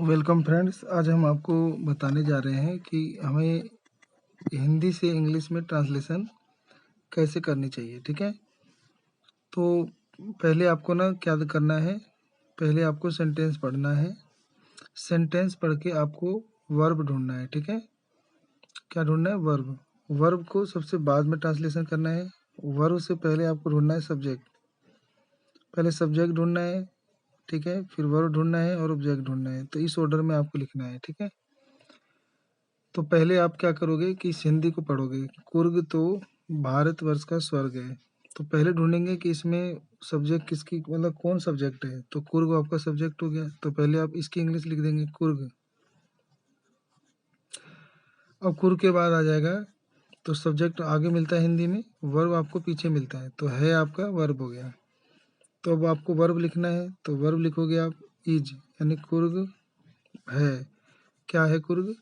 Welcome friends. आज हम आपको बताने जा रहे हैं कि हमें हिंदी से इंग्लिश में ट्रांसलेशन कैसे करनी चाहिए। ठीक है, तो पहले आपको ना क्या करना है, पहले आपको सेंटेंस पढ़ना है। सेंटेंस पढ़ के आपको वर्ब ढूंढना है। ठीक है, क्या ढूंढना है? वर्ब। वर्ब को सबसे बाद में ट्रांसलेशन करना है। वर्ब से पहले आपको ढूंढना है सब्जेक्ट। पहले सब्जेक्ट ढूंढना है, ठीक है, फिर वर्ब ढूंढना है और ऑब्जेक्ट ढूंढना है। तो इस ऑर्डर में आपको लिखना है। ठीक है, तो पहले आप क्या करोगे कि इस हिंदी को पढ़ोगे। कुर्ग तो भारतवर्ष का स्वर्ग है। तो पहले ढूंढेंगे कि इसमें सब्जेक्ट किसकी, मतलब कौन सब्जेक्ट है। तो कुर्ग आपका सब्जेक्ट हो गया, तो पहले आप इसकी इंग्लिश लिख देंगे कुर्ग। अब कुर्ग के बाद आ जाएगा, तो सब्जेक्ट आगे मिलता है हिंदी में, वर्ब आपको पीछे मिलता है, तो है आपका वर्ब हो गया। तो अब आपको वर्ब लिखना है, तो वर्ब लिखोगे आप इज, यानी कुर्ग है। क्या है कुर्ग?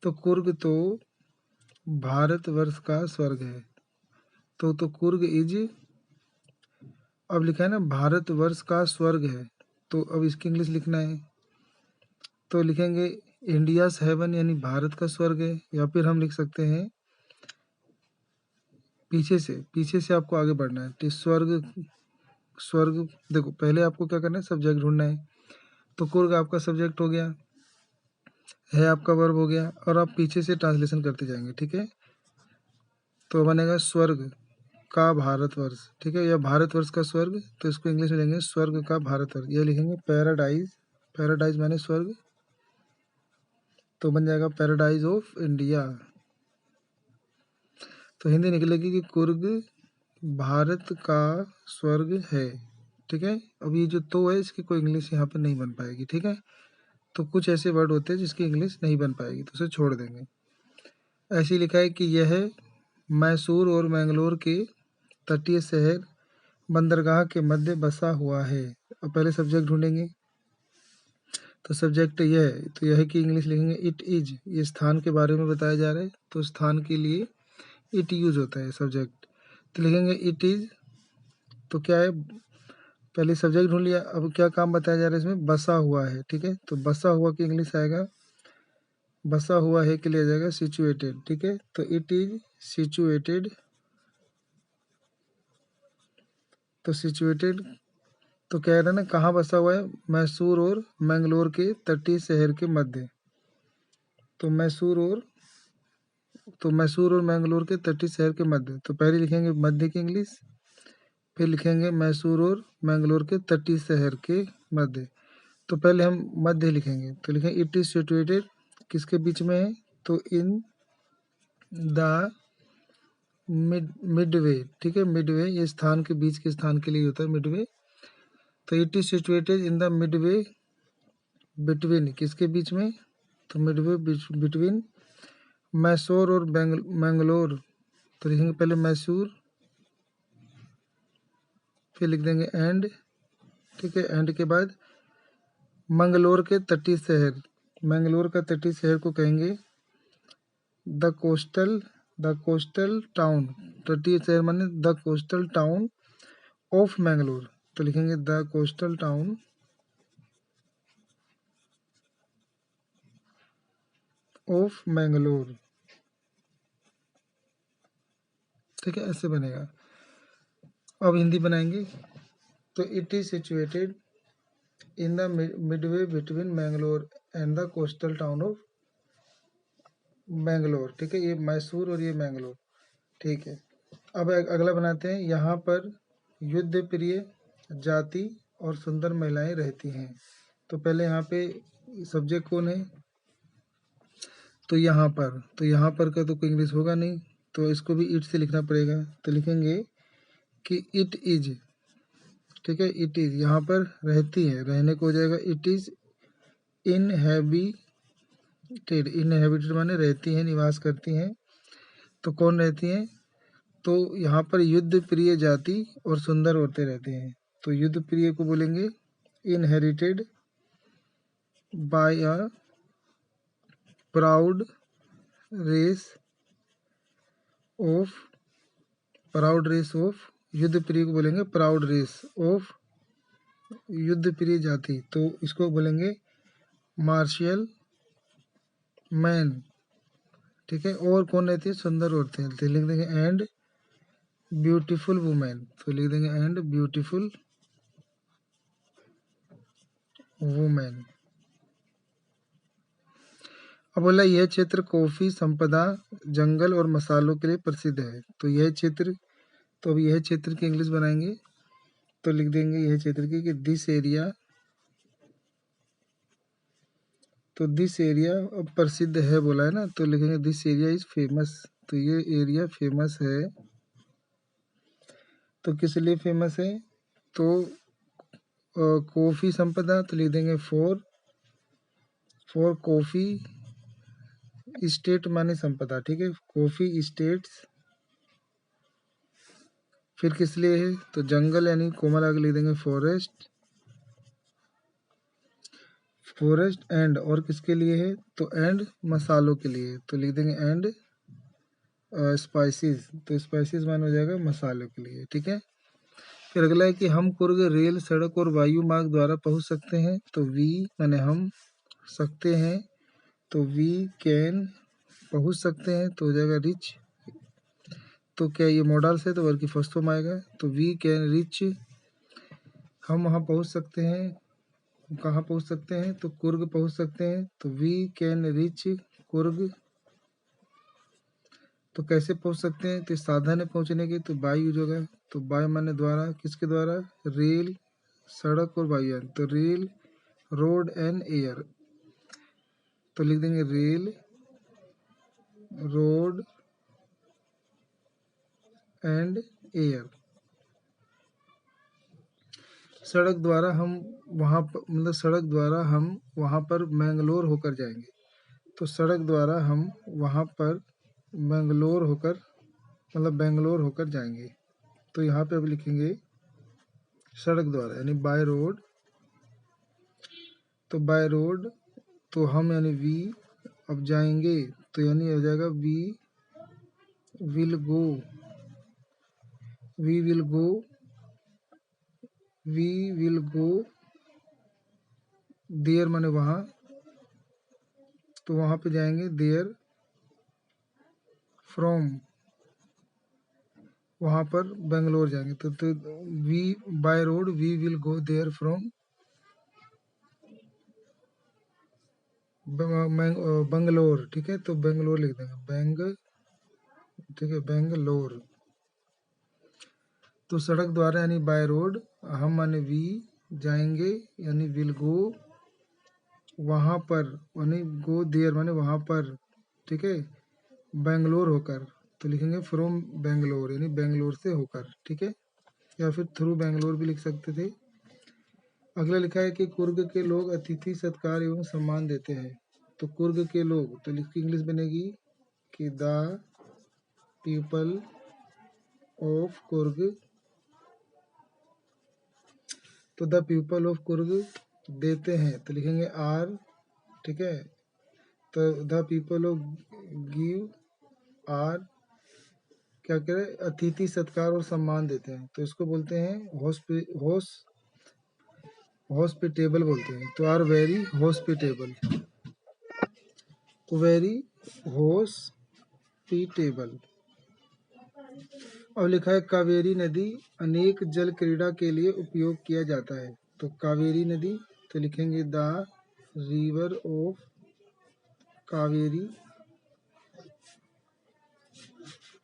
तो कुर्ग तो भारतवर्ष का स्वर्ग है। तो कुर्ग इज, अब लिखा है ना भारतवर्ष का स्वर्ग है, तो अब इसकी इंग्लिश लिखना है। तो लिखेंगे इंडियाज हेवन, यानी भारत का स्वर्ग है। या फिर हम लिख सकते हैं पीछे से आपको आगे बढ़ना है। तो स्वर्ग, स्वर्ग देखो, पहले आपको क्या करना है, सब्जेक्ट ढूंढना है। तो कुर्ग आपका सब्जेक्ट हो गया, है आपका वर्ब हो गया, और आप पीछे से ट्रांसलेशन करते जाएंगे। ठीक है, तो बनेगा स्वर्ग का भारतवर्ष। ठीक है, या भारतवर्ष का स्वर्ग, तो इसको इंग्लिश में लेंगे स्वर्ग का भारतवर्ष। ये लिखेंगे पैराडाइज, पैराडाइज माने स्वर्ग, तो बन जाएगा पैराडाइज ऑफ इंडिया। तो हिंदी निकलेगी कि कुर्ग भारत का स्वर्ग है। ठीक है, अब ये जो तो है, इसकी कोई इंग्लिश यहाँ पे नहीं बन पाएगी। ठीक है, तो कुछ ऐसे वर्ड होते हैं जिसकी इंग्लिश नहीं बन पाएगी, तो उसे छोड़ देंगे। ऐसे ही लिखा है कि यह मैसूर और मैंगलोर के तटीय शहर बंदरगाह के मध्य बसा हुआ है। अब पहले सब्जेक्ट ढूंढेंगे, तो सब्जेक्ट यह है, तो यह की इंग्लिश लिखेंगे इट इज। ये स्थान के बारे में बताया जा रहा है, तो स्थान के लिए इट यूज होता है सब्जेक्ट। तो लिखेंगे इट इज, तो क्या है, पहले सब्जेक्ट ढूंढ लिया। अब क्या काम बताया जा रहा है इसमें, बसा हुआ है। ठीक है, तो बसा हुआ की इंग्लिश आएगा, बसा हुआ है के लिए आ जाएगा सिचुएटेड। ठीक है, तो इट इज सिचुएटेड, तो सिचुएटेड, तो कह रहे हैं ना कहाँ बसा हुआ है, मैसूर और मैंगलोर के तटीय शहर के मध्य। तो मैसूर और मैंगलोर के तटीय शहर के मध्य, तो पहले लिखेंगे मध्य की इंग्लिश, फिर लिखेंगे मैसूर और मैंगलोर के तटीय शहर के मध्य। तो पहले हम मध्य लिखेंगे, तो लिखेंगे इट इज सिचुएटेड, किसके बीच में है, तो इन द मिडवे। ठीक है, मिडवे ये स्थान के बीच के स्थान के लिए होता है मिडवे। तो it is situated in the Midway, between किसके बीच में, तो मिडवे बिटवीन मैसूर और मैंगलोर। तो लिखेंगे पहले मैसूर, फिर लिख देंगे एंड। ठीक है, एंड के बाद मंगलोर के तटीय शहर, मैंगलोर का तटीय शहर को कहेंगे the coastal, the coastal town, तटीय शहर माने the coastal town of Mangalore. तो लिखेंगे the coastal town of Mangalore. ठीक है, ऐसे बनेगा। अब हिंदी बनाएंगे, तो it is situated in the Midway between Mangalore and the coastal town of Mangalore. ठीक है, ये मैसूर और ये मैंगलोर। ठीक है, अब अगला बनाते हैं, यहाँ पर युद्ध प्रिय जाति और सुंदर महिलाएं रहती हैं। तो पहले यहाँ पे सब्जेक्ट कौन है, तो यहाँ पर, तो यहाँ पर का तो कोई इंग्लिश होगा नहीं, तो इसको भी इट से लिखना पड़ेगा। तो लिखेंगे कि इट इज। ठीक है, इट इज यहाँ पर रहती है, रहने को हो जाएगा इट इज इनहेबिटेड। इनहेबिटेड माने रहती हैं, निवास करती हैं। तो कौन रहती हैं, तो यहाँ पर युद्ध प्रिय जाति और सुंदर औरतें रहती हैं। तो युद्ध प्रिय को बोलेंगे inherited by a proud race of, proud race of, युद्ध प्रिय को बोलेंगे प्राउड रेस ऑफ, युद्ध प्रिय जाति, तो इसको बोलेंगे मार्शियल मैन, ठीक है। और कौन रहती है? सुंदर औरतें, तो लिख देंगे एंड ब्यूटीफुल वुमेन, तो लिख देंगे एंड ब्यूटीफुल वुमेन। अब बोला यह क्षेत्र कॉफी संपदा, जंगल और मसालों के लिए प्रसिद्ध है। तो यह क्षेत्र, तो अब यह क्षेत्र की इंग्लिश बनाएंगे, तो लिख देंगे यह क्षेत्र की कि दिस एरिया, तो दिस एरिया अब प्रसिद्ध है बोला है ना, तो लिखेंगे दिस एरिया इज फेमस, तो ये एरिया फेमस है। तो किस लिए फेमस है? तो कॉफी संपदा, तो लिख देंगे फॉर कॉफी स्टेट माने संपदा, ठीक है, कॉफी स्टेट्स। फिर किस लिए है? तो जंगल यानी कोमल आगे लिख देंगे फॉरेस्ट, फॉरेस्ट एंड, और किसके लिए है? तो एंड मसालों के लिए, तो लिख देंगे एंड स्पाइसेस, तो स्पाइसेस मान हो जाएगा मसालों के लिए, ठीक है। फिर अगला है कि हम कुर्ग रेल, सड़क और वायु मार्ग द्वारा पहुंच सकते हैं। तो वी माने हम, सकते हैं, तो वी कैन, पहुंच सकते हैं, तो हो जाएगा रिच। तो क्या ये मॉडल्स है? तो वर्ब की फर्स्ट फॉर्म आएगा, तो वी कैन रिच, हम वहाँ पहुंच सकते हैं। कहाँ पहुंच सकते हैं? तो कुर्ग पहुंच सकते हैं, तो वी कैन रिच कुर्ग। तो कैसे पहुंच सकते हैं? तो साधन है पहुंचने के, तो बाय यूज होगा, तो बाय माने द्वारा, किसके द्वारा? रेल, सड़क और वायुयान, तो रेल, रोड एंड एयर, तो लिख देंगे रेल, रोड एंड एयर। सड़क द्वारा हम वहाँ पर, मतलब सड़क द्वारा हम वहाँ पर मैंगलोर होकर जाएंगे। तो सड़क द्वारा हम वहाँ पर मैंगलोर होकर, मतलब बेंगलोर होकर जाएंगे। तो यहाँ पे अब लिखेंगे सड़क द्वारा यानी बाय रोड, तो बाय रोड, तो हम यानी वी, अब जाएंगे, तो यानी हो जाएगा we will go, we will go, we will go there माने वहाँ, तो वहाँ पे जाएंगे देयर फ्रॉम, वहाँ पर बेंगलोर जाएंगे। तो we by road we will go there from Bangalore, ठीक है, तो बेंगलोर लिख देंगे ठीक है, बेंगलोर। तो सड़क द्वारा यानी बाय रोड, हम माने वी, जाएंगे यानी विल गो, वहाँ पर यानी गो देयर माने वहाँ पर, ठीक है, बेंगलोर होकर, तो लिखेंगे फ्रॉम बेंगलोर यानी बेंगलोर से होकर, ठीक है, या फिर थ्रू बेंगलोर भी लिख सकते थे। अगला लिखा है कि कुर्ग के लोग अतिथि सत्कार एवं सम्मान देते हैं। तो कुर्ग के लोग, तो लिख के इंग्लिश बनेगी कि द पीपल ऑफ कुर्ग, तो द पीपल ऑफ कुर्ग देते हैं, तो लिखेंगे आर, ठीक है, तो the people of give are, क्या कह रहे हैं? अतिथि सत्कार और सम्मान देते हैं, तो इसको बोलते हैं हॉस्पिटेबल बोलते हैं, तो आर वेरी हॉस्पिटेबल, तो वेरी हॉस्पिटेबल। और लिखा है कावेरी नदी अनेक जल क्रीड़ा के लिए उपयोग किया जाता है। तो कावेरी नदी, तो लिखेंगे द रिवर ऑफ कावेरी,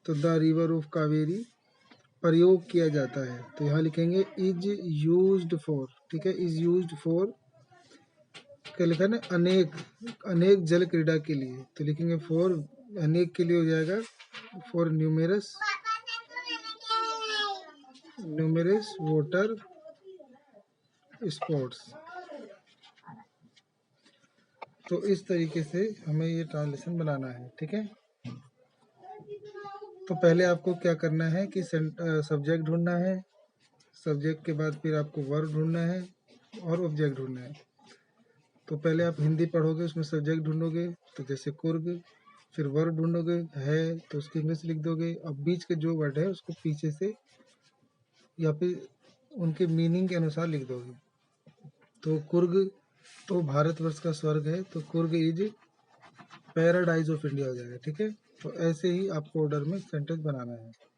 तो द रिवर ऑफ कावेरी प्रयोग किया जाता है, तो यहाँ लिखेंगे इज यूज्ड फॉर, ठीक है, इज यूज्ड फॉर, क्या लिखा है ना, अनेक, अनेक जल क्रीड़ा के लिए, तो लिखेंगे फॉर, अनेक के लिए हो जाएगा for numerous, numerous water sports. तो इस तरीके से हमें ये ट्रांसलेशन बनाना है, ठीक है। तो पहले आपको क्या करना है कि सब्जेक्ट ढूंढना है, सब्जेक्ट के बाद फिर आपको वर्ब ढूंढना है और ऑब्जेक्ट ढूंढना है। तो पहले आप हिंदी पढ़ोगे, उसमें सब्जेक्ट ढूंढोगे, तो जैसे कुर्ग, फिर वर्ब ढूंढोगे है, तो उसकी इंग्लिश लिख दोगे। अब बीच के जो वर्ड है उसको पीछे से या फिर उनके मीनिंग के अनुसार लिख दोगे। तो कुर्ग तो भारतवर्ष का स्वर्ग है, तो Coorg is paradise of India हो जाएगा। ठीक है, तो ऐसे ही आपको ऑर्डर में सेंटेंस बनाना है।